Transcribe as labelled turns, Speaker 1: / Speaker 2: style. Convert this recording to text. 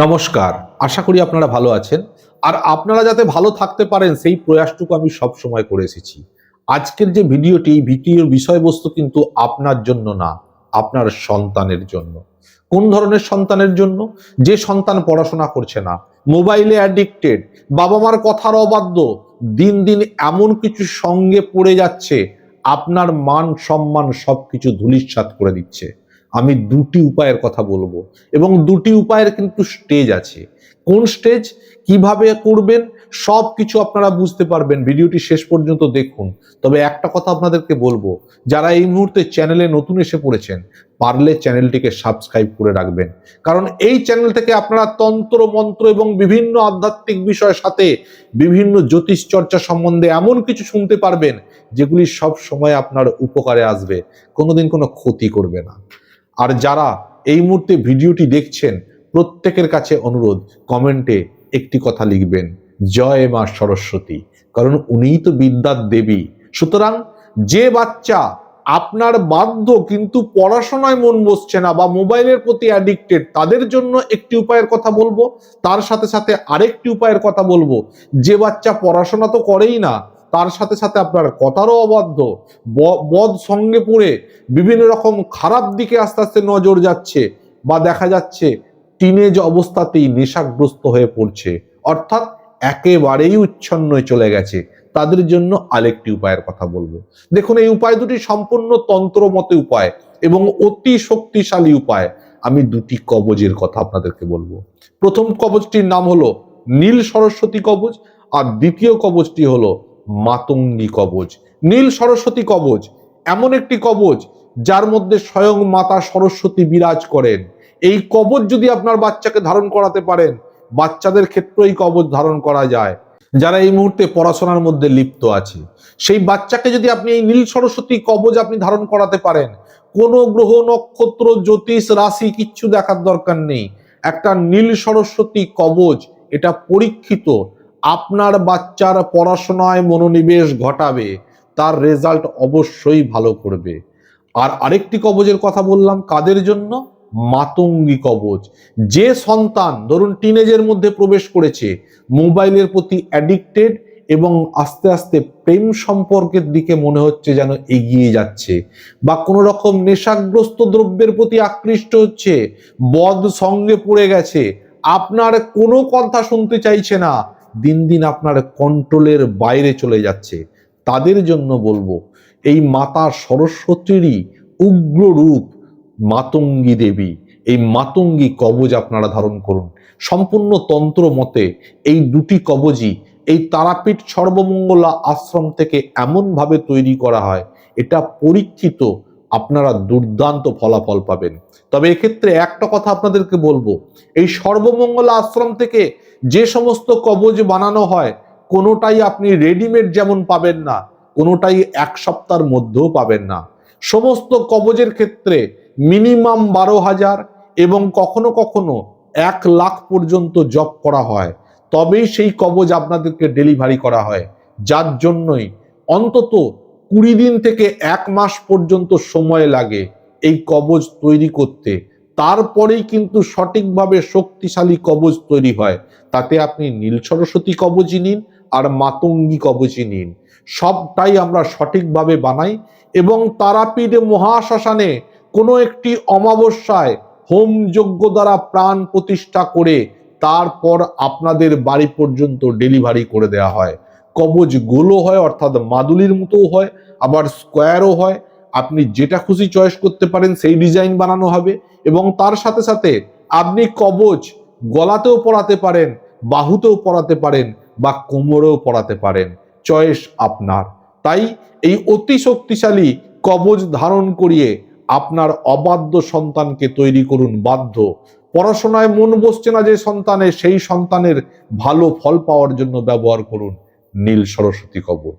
Speaker 1: নমস্কার। আশা করি আপনারা ভালো আছেন। আর আপনারা যাতে ভালো থাকতে পারেন সেই প্রয়াসটুকু আমি সবসময় করে এসেছি। আজকের যে ভিডিওটি, এই ভিডিওর বিষয়বস্তু কিন্তু আপনার জন্য না, আপনার সন্তানের জন্য। কোন ধরনের সন্তানের জন্য? যে সন্তান পড়াশোনা করছে না, মোবাইলে অ্যাডিক্টেড, বাবা-মার কথার অবাধ্য, দিন দিন এমন কিছু সঙ্গে পড়ে যাচ্ছে, আপনার মান সম্মান সবকিছু ধূলিসাৎ করে দিচ্ছে। আমি দুটি উপায়ের কথা বলবো এবং দুটি উপায়ের কিন্তু স্টেজ আছে। কোন স্টেজ, কিভাবে করবেন সবকিছু আপনারা বুঝতে পারবেন। ভিডিওটি শেষ পর্যন্ত দেখুন। তবে একটা কথা আপনাদেরকে বলবো, যারা এই মুহূর্তে চ্যানেলে নতুন এসে পড়েছেন, পারলে চ্যানেলটিকে সাবস্ক্রাইব করে রাখবেন। কারণ এই চ্যানেল থেকে আপনারা তন্ত্র মন্ত্র এবং বিভিন্ন আধ্যাত্মিক বিষয়ের সাথে বিভিন্ন জ্যোতিষ চর্চা সম্বন্ধে এমন কিছু শুনতে পারবেন যেগুলি সব সময় আপনার উপকারে আসবে, কোনোদিন কোনো ক্ষতি করবে না। আর যারা এই মুহূর্তে ভিডিওটি দেখছেন, প্রত্যেকের কাছে অনুরোধ, কমেন্টে একটি কথা লিখবেন, জয় মা সরস্বতী। কারণ উনিই তো বিদ্যার দেবী। সুতরাং যে বাচ্চা আপনার বাধ্য কিন্তু পড়াশোনায় মন বসছে না বা মোবাইলের প্রতি অ্যাডিক্টেড, তাদের জন্য একটি উপায়ের কথা বলবো। তার সাথে সাথে আরেকটি উপায়ের কথা বলবো, যে বাচ্চা পড়াশোনা তো করেই না, তার সাথে সাথে আপনার কথারও অবাধ্য, বদ সঙ্গে পড়ে বিভিন্ন রকম খারাপ দিকে আস্তে আস্তে নজর যাচ্ছে, বা দেখা যাচ্ছে টিনেজ অবস্থাতেই নেশাগ্রস্ত হয়ে পড়ছে, অর্থাৎ একেবারেই উচ্ছন্ন চলে গেছে, তাদের জন্য আরেকটি উপায়ের কথা বলবো। দেখুন, এই উপায় দুটি সম্পূর্ণ তন্ত্রমতে উপায় এবং অতি শক্তিশালী উপায়। আমি দুটি কবজের কথা আপনাদেরকে বলবো। প্রথম কবচটির নাম হলো নীল সরস্বতী কবচ, আর দ্বিতীয় কবচটি হলো মাতঙ্গী কবচ। নীল সরস্বতী কবচ এমন একটি কবচ যার মধ্যে স্বয়ং মাতা সরস্বতী বিরাজ করেন। এই কবচ যদি আপনার বাচ্চাকে ধারণ করাতে পারেন, বাচ্চাদের ক্ষেত্রে এই কবচ ধারণ করা যায়। যারা এই মুহূর্তে পড়াশোনার মধ্যে লিপ্ত আছে, সেই বাচ্চাকে যদি আপনি এই নীল সরস্বতী কবচ আপনি ধারণ করাতে পারেন, কোনো গ্রহ নক্ষত্র জ্যোতিষ রাশি কিচ্ছু দেখার দরকার নেই। একটা নীল সরস্বতী কবচ, এটা পরীক্ষিত, আপনার বাচ্চার পড়াশোনায় মনোনিবেশ ঘটাবে, তার রেজাল্ট অবশ্যই ভালো করবে। আর আরেকটি কবচের কথা বললাম কাদের জন্য? মাতঙ্গী কবচ। যে সন্তান ধরুন টিনেজের মধ্যে প্রবেশ করেছে, মোবাইলের প্রতি অ্যাডিক্টেড এবং আস্তে আস্তে প্রেম সম্পর্কের দিকে মনে হচ্ছে যেন এগিয়ে যাচ্ছে, বা কোনো রকম নেশাগ্রস্ত দ্রব্যের প্রতি আকৃষ্ট হচ্ছে, বদ সঙ্গে পড়ে গেছে, আপনার কোনো কথা শুনতে চাইছে না, দিন দিন আপনার কন্ট্রোলের বাইরে চলে যাচ্ছে, তাদের জন্য বলবো এই মাতা সরস্বতীরই উগ্র রূপ মাতঙ্গী দেবী, এই মাতঙ্গী কবচ আপনারা ধারণ করুন। সম্পূর্ণ তন্ত্র মতে এই দুটি কবচই এই তারাপীঠ সর্বমঙ্গলা আশ্রম থেকে এমন ভাবে তৈরি করা হয়, এটা পরীক্ষিত, আপনারা দুর্দান্ত ফলাফল পাবেন। তবে এক্ষেত্রে একটা কথা আপনাদেরকে বলবো, এই সর্বমঙ্গলা আশ্রম থেকে যে সমস্ত কবচ বানানো হয়, কোনোটাই আপনি রেডিমেড যেমন পাবেন না, কোনোটাই এক সপ্তাহের মধ্যেও পাবেন না। সমস্ত কবচের ক্ষেত্রে মিনিমাম 12,000 এবং কখনো কখনো 1,00,000 পর্যন্ত জপ করা হয়, তবেই সেই কবচ আপনাদেরকে ডেলিভারি করা হয়। যার জন্যই অন্তত 20 দিন থেকে 1 মাস পর্যন্ত সময় লাগে এই কবচ তৈরি করতে। তারপরেই কিন্তু সঠিকভাবে শক্তিশালী কবচ তৈরি হয়। তাতে আপনি নীল সরস্বতী কবচই নিন আর মাতঙ্গী কবচই নিন, সবটাই আমরা সঠিকভাবে বানাই এবং তারাপীঠ মহাশ্মশানে কোনো একটি অমাবস্যায় হোম যজ্ঞ দ্বারা প্রাণ প্রতিষ্ঠা করে তারপর আপনাদের বাড়ি পর্যন্ত ডেলিভারি করে দেওয়া হয়। কবচ গোলও হয়, অর্থাৎ মাদুলির মতোও হয়, আবার স্কোয়ারও হয়। আপনি যেটা খুশি চয়েস করতে পারেন সেই ডিজাইন বানানো হবে, এবং তার সাথে সাথে আপনি কবচ গলাতেও পরাতে পারেন, বাহুতেও পরাতে পারেন, বা কোমরেও পরাতে পারেন, চয়েস আপনার। তাই এই অতি শক্তিশালী কবচ ধারণ করিয়ে আপনার অবাধ্য সন্তানকে তৈরি করুন বাধ্য। পড়াশোনায় মন বসছে না যে সন্তানের, সেই সন্তানের ভালো ফল পাওয়ার জন্য ব্যবহার করুন নীল সরস্বতী কবচ।